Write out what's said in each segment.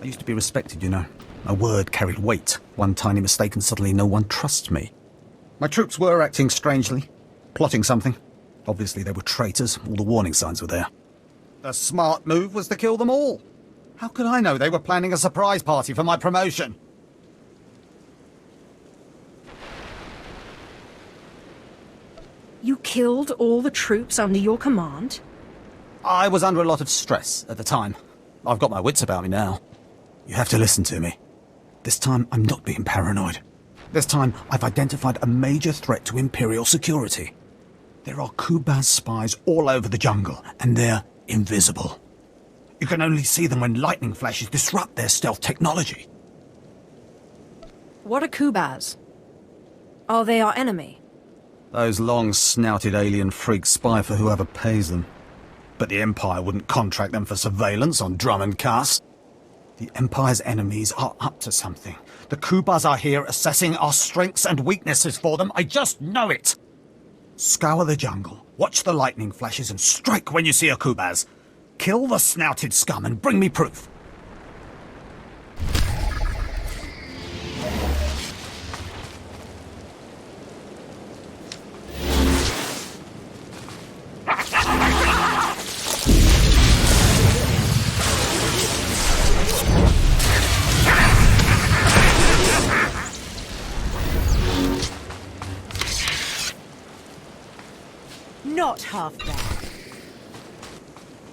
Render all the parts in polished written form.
I used to be respected, you know. My word carried weight. One tiny mistake and suddenly no one trusts me. My troops were acting strangely, plotting something. Obviously they were traitors, all the warning signs were there. The smart move was to kill them all. How could I know they were planning a surprise party for my promotion? You killed all the troops under your command? I was under a lot of stress at the time. I've got my wits about me now. You have to listen to me. This time, I'm not being paranoid. This time, I've identified a major threat to Imperial security. There are Kubaz spies all over the jungle, and they're invisible. You can only see them when lightning flashes disrupt their stealth technology. What are Kubaz? Are they our enemy? Those long-snouted alien freaks spy for whoever pays them. But the Empire wouldn't contract them for surveillance on Dromund Kass. The Empire's enemies are up to something. The Kubaz are here assessing our strengths and weaknesses for them. I just know it. Scour the jungle, watch the lightning flashes, and strike when you see a Kubaz. Kill the snouted scum and bring me proof. Not half bad.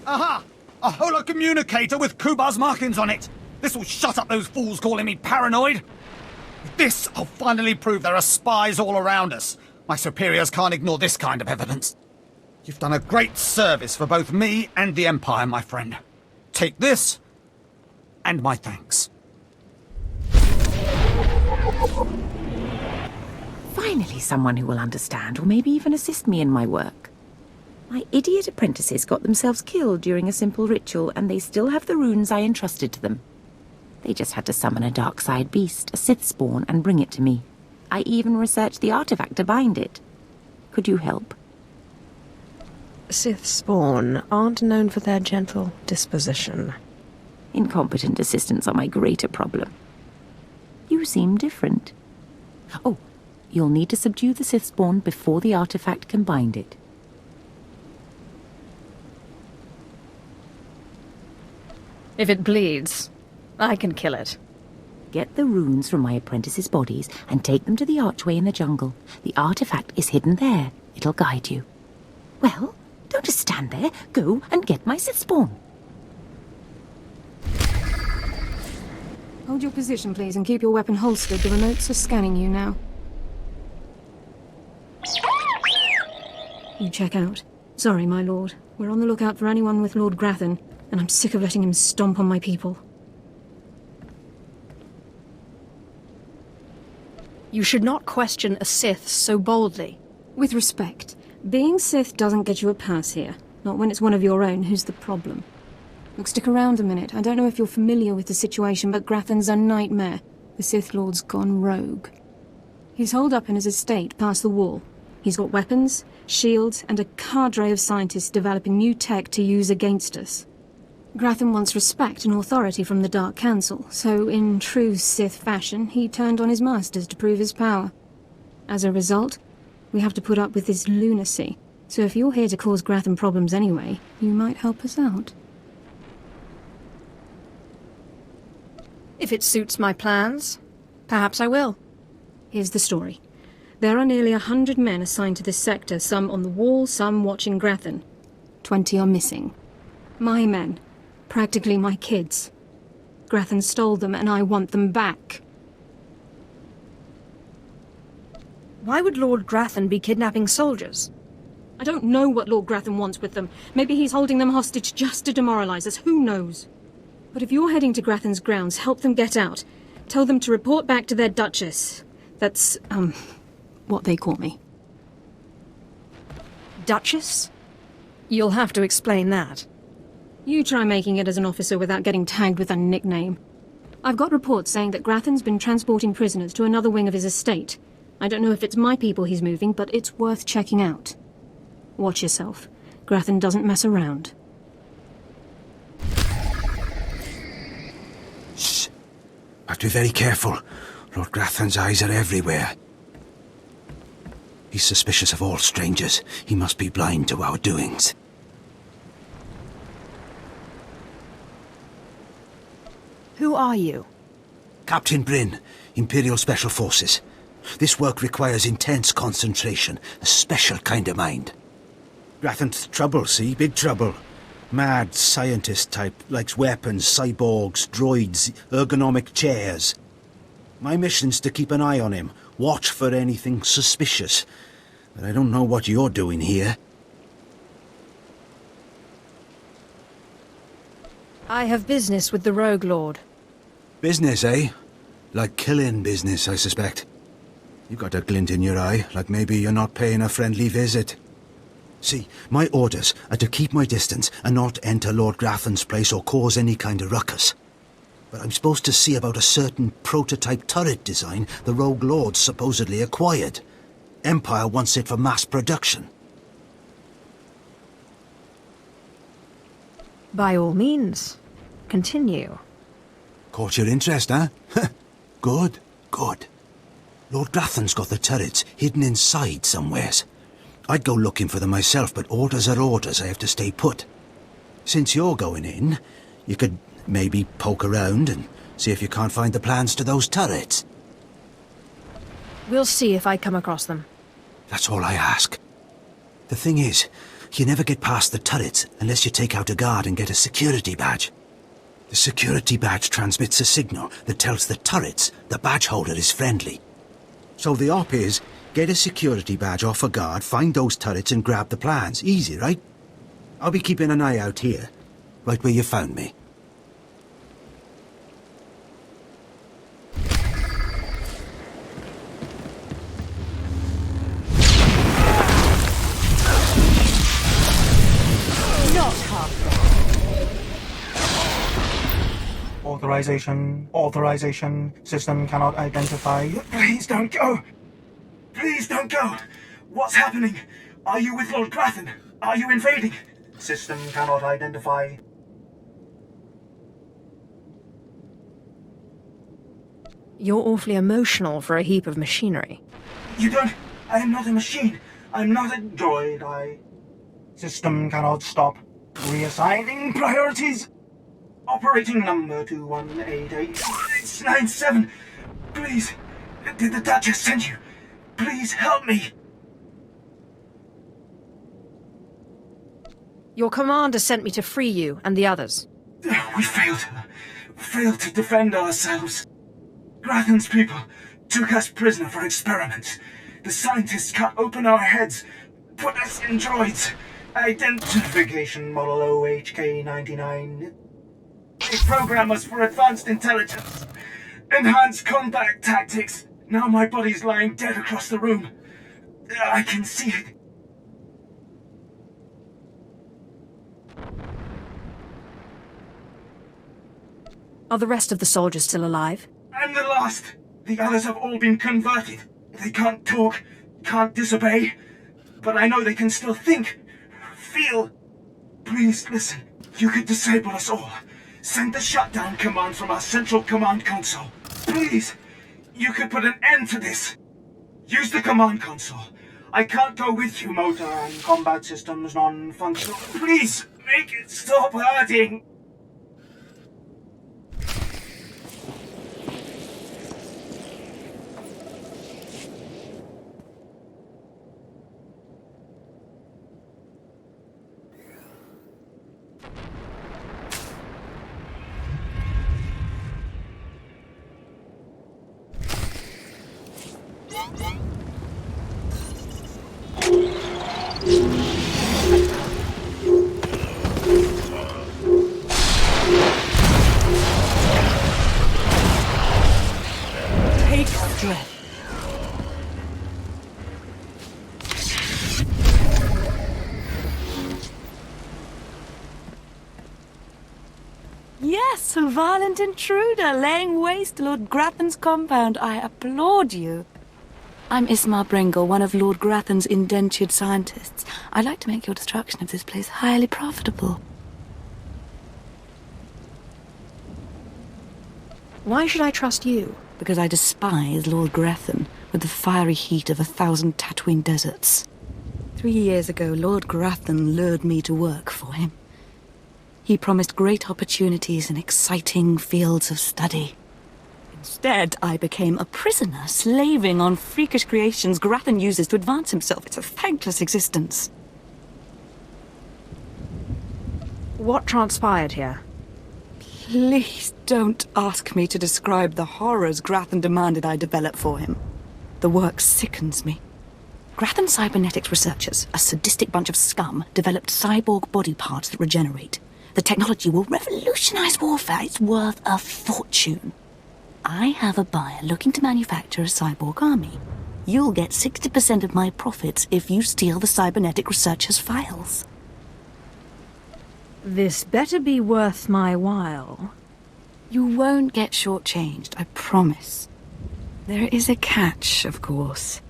Aha! A holocommunicator with Kubaz markings on it! This will shut up those fools calling me paranoid! With this, I'll finally prove there are spies all around us. My superiors can't ignore this kind of evidence. You've done a great service for both me and the Empire, my friend. Take this, and my thanks. Finally, someone who will understand, or maybe even assist me in my work. My idiot apprentices got themselves killed during a simple ritual, and they still have the runes I entrusted to them. They just had to summon a dark side beast, a Sith spawn, and bring it to me. I even researched the artifact to bind it. Could you help? Sith spawn aren't known for their gentle disposition. Incompetent assistants are my greater problem. You seem different. Oh, you'll need to subdue the Sith spawn before the artifact can bind it. If it bleeds, I can kill it. Get the runes from my apprentices' bodies and take them to the archway in the jungle. The artifact is hidden there. It'll guide you. Well, don't just stand there. Go and get my Sith spawn. Hold your position, please, and keep your weapon holstered. The remotes are scanning you now. You check out. Sorry, my lord. We're on the lookout for anyone with Lord Grathan, and I'm sick of letting him stomp on my people. You should not question a Sith so boldly. With respect, being Sith doesn't get you a pass here. Not when it's one of your own who's the problem. Look, stick around a minute. I don't know if you're familiar with the situation, but Grathan's a nightmare. The Sith Lord's gone rogue. He's holed up in his estate past the wall. He's got weapons, shields, and a cadre of scientists developing new tech to use against us. Grathan wants respect and authority from the Dark Council, so in true Sith fashion, he turned on his masters to prove his power. As a result, we have to put up with this lunacy. So if you're here to cause Grathan problems anyway, you might help us out. If it suits my plans, perhaps I will. Here's the story. There are nearly 100 men assigned to this sector, some on the wall, some watching Grathan. 20 are missing. My men. Practically my kids. Grathan stole them, and I want them back. Why would Lord Grathan be kidnapping soldiers? I don't know what Lord Grathan wants with them. Maybe he's holding them hostage just to demoralize us, who knows? But if you're heading to Grathan's grounds, help them get out. Tell them to report back to their Duchess. That's, what they call me. Duchess? You'll have to explain that. You try making it as an officer without getting tagged with a nickname. I've got reports saying that Grathan's been transporting prisoners to another wing of his estate. I don't know if it's my people he's moving, but it's worth checking out. Watch yourself. Grathan doesn't mess around. Shh. Have to be very careful. Lord Grathan's eyes are everywhere. He's suspicious of all strangers. He must be blind to our doings. Who are you? Captain Bryn, Imperial Special Forces. This work requires intense concentration, a special kind of mind. Grathan's trouble, see? Big trouble. Mad scientist type, likes weapons, cyborgs, droids, ergonomic chairs. My mission's to keep an eye on him, watch for anything suspicious. But I don't know what you're doing here. I have business with the Rogue Lord. Business, eh? Like killing business, I suspect. You got a glint in your eye, like maybe you're not paying a friendly visit. See, my orders are to keep my distance and not enter Lord Grathan's place or cause any kind of ruckus. But I'm supposed to see about a certain prototype turret design the Rogue Lord supposedly acquired. Empire wants it for mass production. By all means. Continue. Caught your interest, huh? Good, good. Lord Grathan's got the turrets hidden inside somewheres. I'd go looking for them myself, but orders are orders. I have to stay put. Since you're going in, you could maybe poke around and see if you can't find the plans to those turrets. We'll see if I come across them. That's all I ask. The thing is, you never get past the turrets unless you take out a guard and get a security badge. The security badge transmits a signal that tells the turrets the badge holder is friendly. So the op is, get a security badge off a guard, find those turrets and grab the plans. Easy, right? I'll be keeping an eye out here, right where you found me. Not half bad. Authorization. System cannot identify. Please don't go! Please don't go! What's happening? Are you with Lord Grathan? Are you invading? System cannot identify. You're awfully emotional for a heap of machinery. You don't... I am not a machine. I'm not a droid. System cannot stop. Reassigning priorities. Operating number 2188697. Please, did the Duchess send you? Please help me. Your commander sent me to free you and the others. We failed. Failed to defend ourselves. Grathan's people took us prisoner for experiments. The scientists cut open our heads, put us in droids. Identification model OHK99. They program us for advanced intelligence. Enhanced combat tactics. Now my body's lying dead across the room. I can see it. Are the rest of the soldiers still alive? I'm the last. The others have all been converted. They can't talk, can't disobey. But I know they can still think, feel. Please listen. You could disable us all. Send the shutdown command from our central command console. Please. You could put an end to this. Use the command console. I can't go with you, motor and combat systems non-functional. Please, make it stop hurting. dread. Yes, a violent intruder laying waste to Lord Grathan's compound. I applaud you. I'm Ismar Brengle, one of Lord Grathan's indentured scientists. I'd like to make your destruction of this place highly profitable. Why should I trust you? Because I despise Lord Grathan with the fiery heat of 1,000 Tatooine deserts. 3 years ago, Lord Grathan lured me to work for him. He promised great opportunities and exciting fields of study. Instead, I became a prisoner, slaving on freakish creations Grathan uses to advance himself. It's a thankless existence. What transpired here? Please don't ask me to describe the horrors Grathan demanded I develop for him. The work sickens me. Grathan cybernetics researchers, a sadistic bunch of scum, developed cyborg body parts that regenerate. The technology will revolutionize warfare. It's worth a fortune. I have a buyer looking to manufacture a cyborg army. You'll get 60% of my profits if you steal the cybernetic researchers' files. This better be worth my while. You won't get shortchanged, I promise. There is a catch, of course.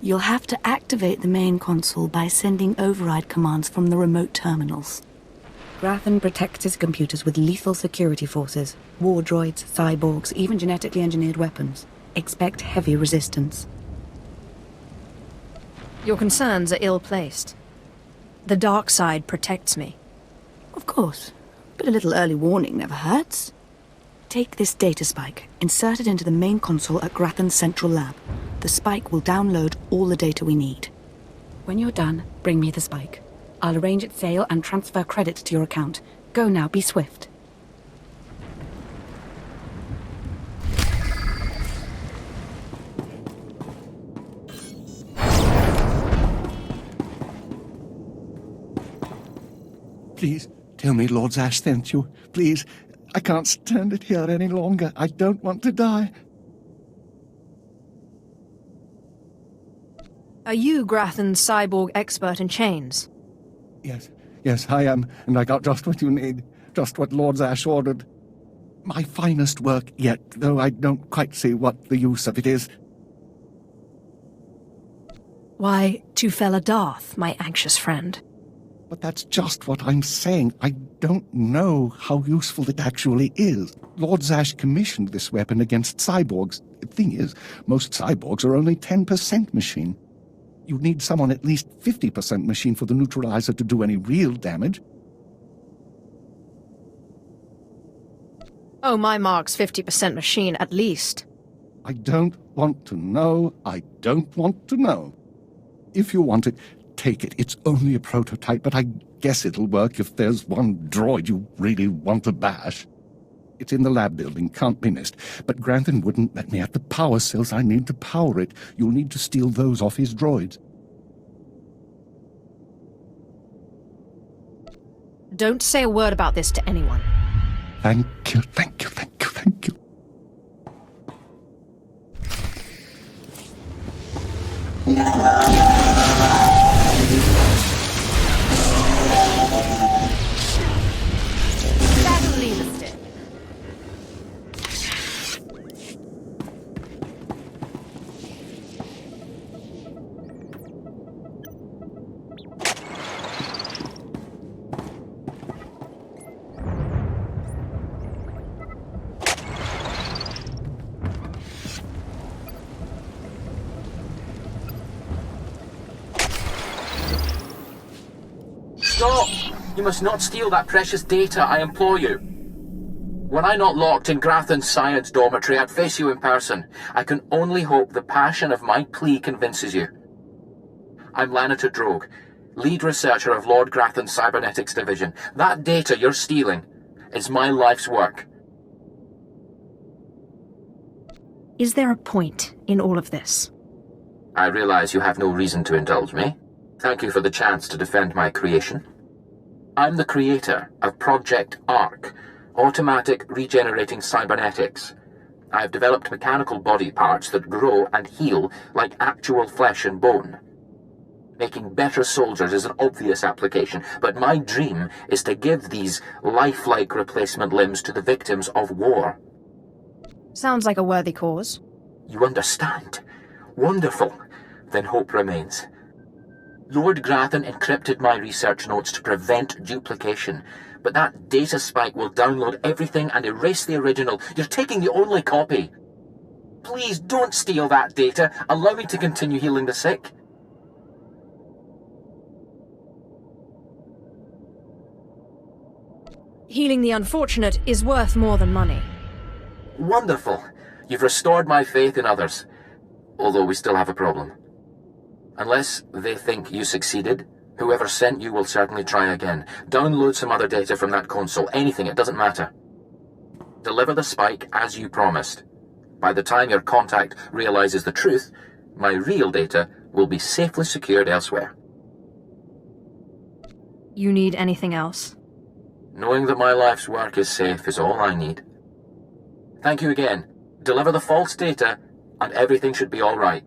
You'll have to activate the main console by sending override commands from the remote terminals. Grathan protects his computers with lethal security forces, war droids, cyborgs, even genetically engineered weapons. Expect heavy resistance. Your concerns are ill-placed. The dark side protects me. Of course, but a little early warning never hurts. Take this data spike, insert it into the main console at Grathan's central lab. The spike will download all the data we need. When you're done, bring me the spike. I'll arrange its sale and transfer credits to your account. Go now, be swift. Please, tell me Lord Zash sent you. Please, I can't stand it here any longer. I don't want to die. Are you Grathan's cyborg expert in chains? Yes, I am, and I got just what you need. Just what Lord Zash ordered. My finest work yet, though I don't quite see what the use of it is. Why, to fella Darth, my anxious friend. But that's just what I'm saying. I don't know how useful it actually is. Lord Zash commissioned this weapon against cyborgs. The thing is, most cyborgs are only 10% machine. You need someone at least 50% machine for the neutralizer to do any real damage. Oh, my mark's 50% machine, at least. I don't want to know. I don't want to know. If you want it, take it. It's only a prototype, but I guess it'll work if there's one droid you really want to bash. It's in the lab building, can't be missed. But Grathan wouldn't let me have the power cells I need to power it. You'll need to steal those off his droids. Don't say a word about this to anyone. Thank you, thank you, thank you, thank you. That'll leave us dead. Stop! You must not steal that precious data, I implore you. Were I not locked in Grathan's science dormitory, I'd face you in person. I can only hope the passion of my plea convinces you. I'm Lanator Drogue, lead researcher of Lord Grathan's Cybernetics Division. That data you're stealing is my life's work. Is there a point in all of this? I realize you have no reason to indulge me. Thank you for the chance to defend my creation. I'm the creator of Project ARC, Automatic Regenerating Cybernetics. I have developed mechanical body parts that grow and heal like actual flesh and bone. Making better soldiers is an obvious application, but my dream is to give these lifelike replacement limbs to the victims of war. Sounds like a worthy cause. You understand? Wonderful. Then hope remains. Lord Grathan encrypted my research notes to prevent duplication, but that data spike will download everything and erase the original. You're taking the only copy. Please don't steal that data. Allow me to continue healing the sick. Healing the unfortunate is worth more than money. Wonderful. You've restored my faith in others. Although we still have a problem. Unless they think you succeeded, whoever sent you will certainly try again. Download some other data from that console. Anything, it doesn't matter. Deliver the spike as you promised. By the time your contact realizes the truth, my real data will be safely secured elsewhere. You need anything else? Knowing that my life's work is safe is all I need. Thank you again. Deliver the false data, and everything should be all right.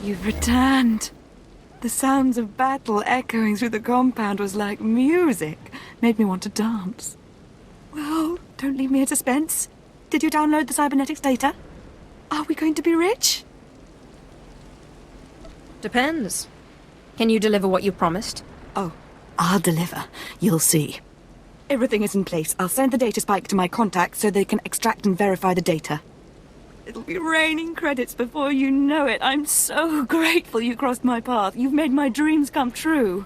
You've returned. The sounds of battle echoing through the compound was like music. Made me want to dance. Well, don't leave me in suspense. Did you download the cybernetics data? Are we going to be rich? Depends. Can you deliver what you promised? Oh, I'll deliver. You'll see. Everything is in place. I'll send the data spike to my contacts so they can extract and verify the data. It'll be raining credits before you know it. I'm so grateful you crossed my path. You've made my dreams come true.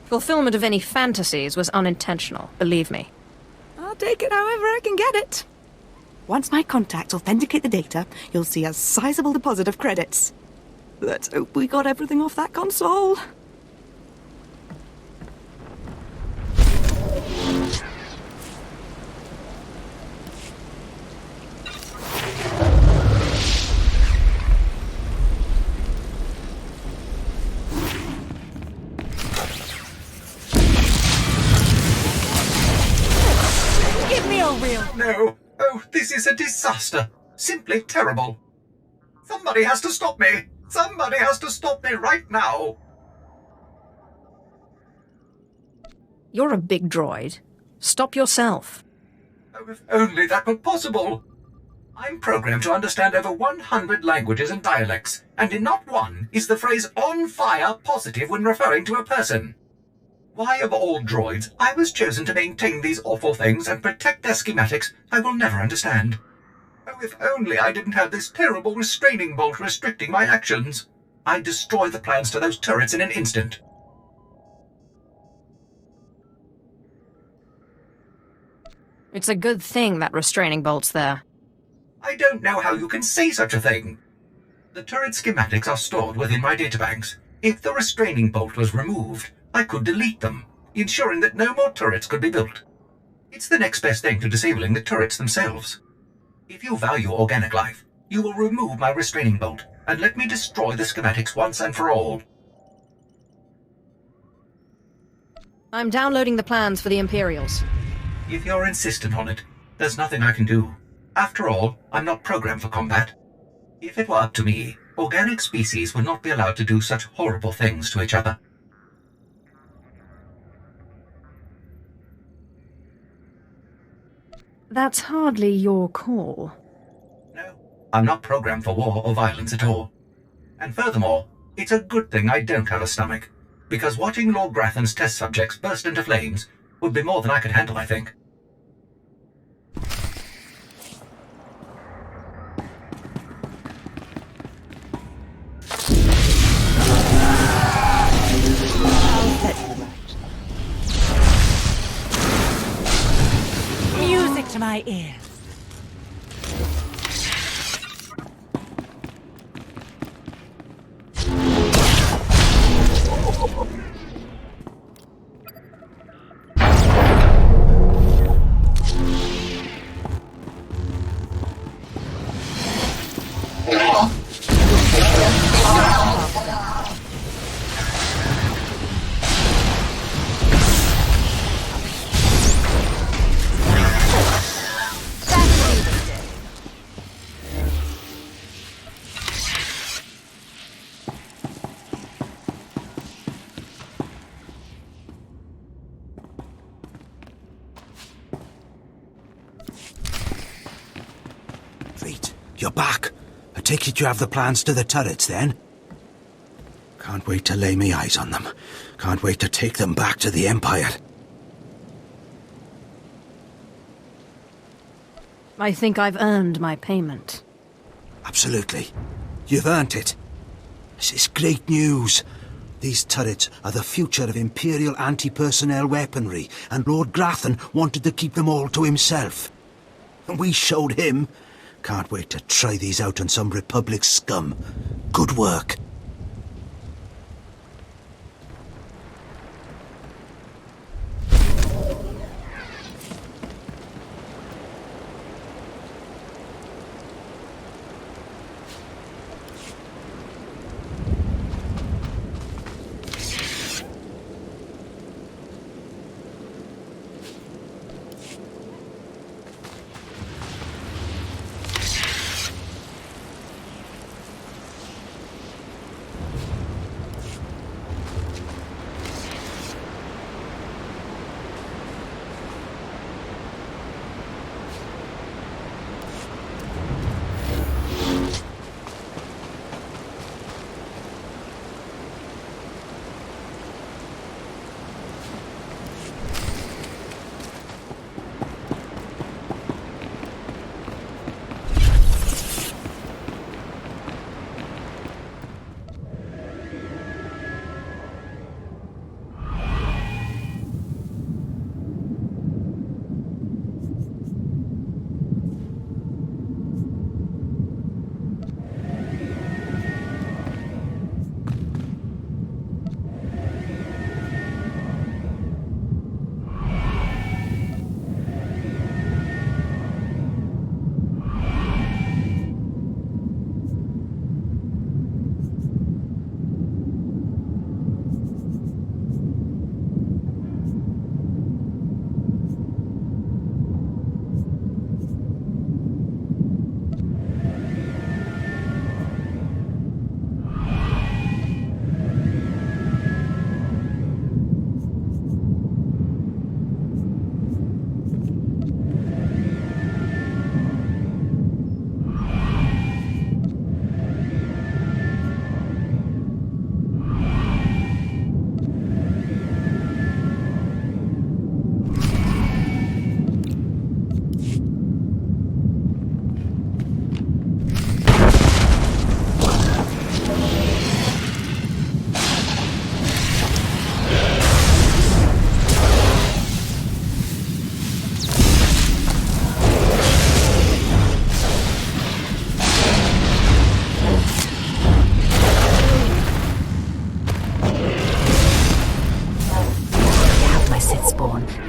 Fulfillment of any fantasies was unintentional, believe me. I'll take it however I can get it. Once my contacts authenticate the data, you'll see a sizable deposit of credits. Let's hope we got everything off that console. No. Oh, this is a disaster. Simply terrible. Somebody has to stop me. Somebody has to stop me right now. You're a big droid. Stop yourself. Oh, if only that were possible. I'm programmed to understand over 100 languages and dialects, and in not one is the phrase on fire positive when referring to a person. Why, of all droids, I was chosen to maintain these awful things and protect their schematics, I will never understand. Oh, if only I didn't have this terrible restraining bolt restricting my actions. I'd destroy the plans to those turrets in an instant. It's a good thing that restraining bolt's there. I don't know how you can say such a thing. The turret schematics are stored within my databanks. If the restraining bolt was removed, I could delete them, ensuring that no more turrets could be built. It's the next best thing to disabling the turrets themselves. If you value organic life, you will remove my restraining bolt and let me destroy the schematics once and for all. I'm downloading the plans for the Imperials. If you're insistent on it, there's nothing I can do. After all, I'm not programmed for combat. If it were up to me, organic species would not be allowed to do such horrible things to each other. That's hardly your call. No, I'm not programmed for war or violence at all. And furthermore, it's a good thing I don't have a stomach, because watching Lord Grathan's test subjects burst into flames would be more than I could handle, I think. Music to my ears. You're back. I take it you have the plans to the turrets, then? Can't wait to lay me eyes on them. Can't wait to take them back to the Empire. I think I've earned my payment. Absolutely. You've earned it. This is great news. These turrets are the future of Imperial anti-personnel weaponry, and Lord Grathan wanted to keep them all to himself. And we showed him. Can't wait to try these out on some Republic scum. Good work.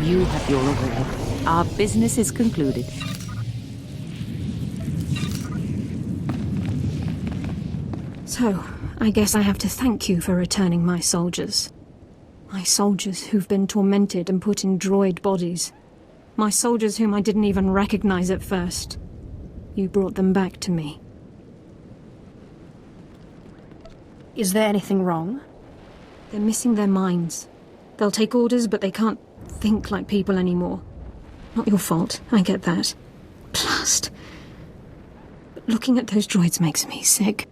You have your reward. Our business is concluded. So, I guess I have to thank you for returning my soldiers. My soldiers who've been tormented and put in droid bodies. My soldiers whom I didn't even recognize at first. You brought them back to me. Is there anything wrong? They're missing their minds. They'll take orders, but they can't think like people anymore. Not your fault, I get that. Blast. But looking at those droids makes me sick.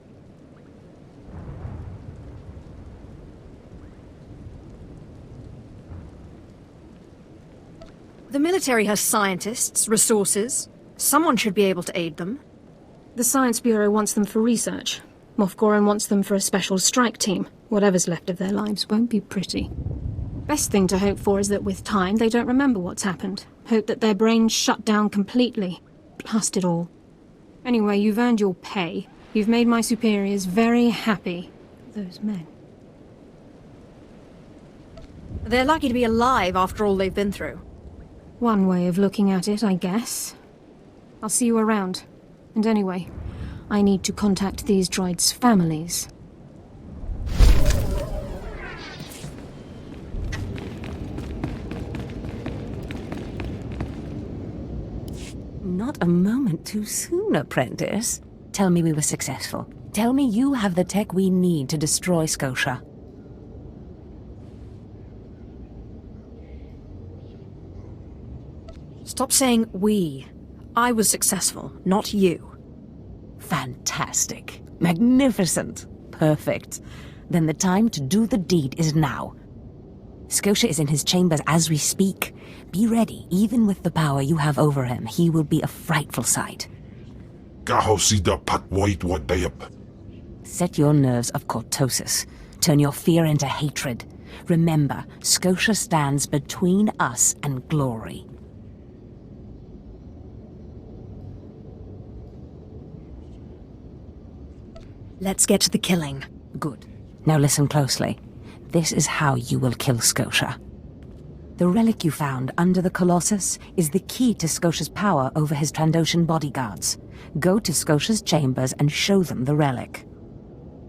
The military has scientists, resources. Someone should be able to aid them. The Science Bureau wants them for research. Moff Goran wants them for a special strike team. Whatever's left of their lives won't be pretty. Best thing to hope for is that with time they don't remember what's happened. Hope that their brains shut down completely. Blast it all. Anyway, you've earned your pay. You've made my superiors very happy. Those men. They're lucky to be alive after all they've been through. One way of looking at it, I guess. I'll see you around. And anyway, I need to contact these droids' families. Not a moment too soon, apprentice. Tell me we were successful. Tell me you have the tech we need to destroy Skotia. Stop saying we. I was successful, not you. Fantastic. Magnificent. Perfect. Then the time to do the deed is now. Skotia is in his chambers as we speak. Be ready. Even with the power you have over him, he will be a frightful sight. Set your nerves of cortosis. Turn your fear into hatred. Remember, Skotia stands between us and glory. Let's get to the killing. Good. Now listen closely. This is how you will kill Skotia. The relic you found under the Colossus is the key to Skotia's power over his Trandoshan bodyguards. Go to Skotia's chambers and show them the relic.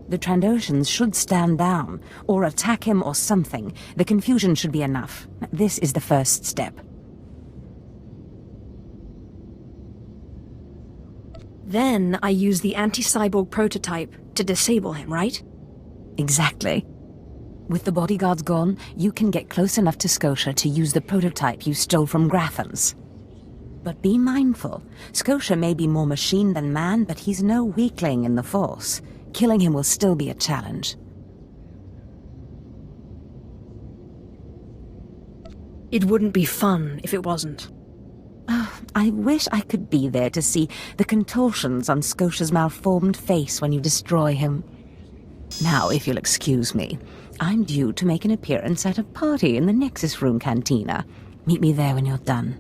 The Trandoshans should stand down, or attack him or something. The confusion should be enough. This is the first step. Then I use the anti-cyborg prototype to disable him, right? Exactly. With the bodyguards gone, you can get close enough to Skotia to use the prototype you stole from Grathans. But be mindful. Skotia may be more machine than man, but he's no weakling in the Force. Killing him will still be a challenge. It wouldn't be fun if it wasn't. Oh, I wish I could be there to see the contortions on Skotia's malformed face when you destroy him. Now, if you'll excuse me, I'm due to make an appearance at a party in the Nexus Room Cantina. Meet me there when you're done.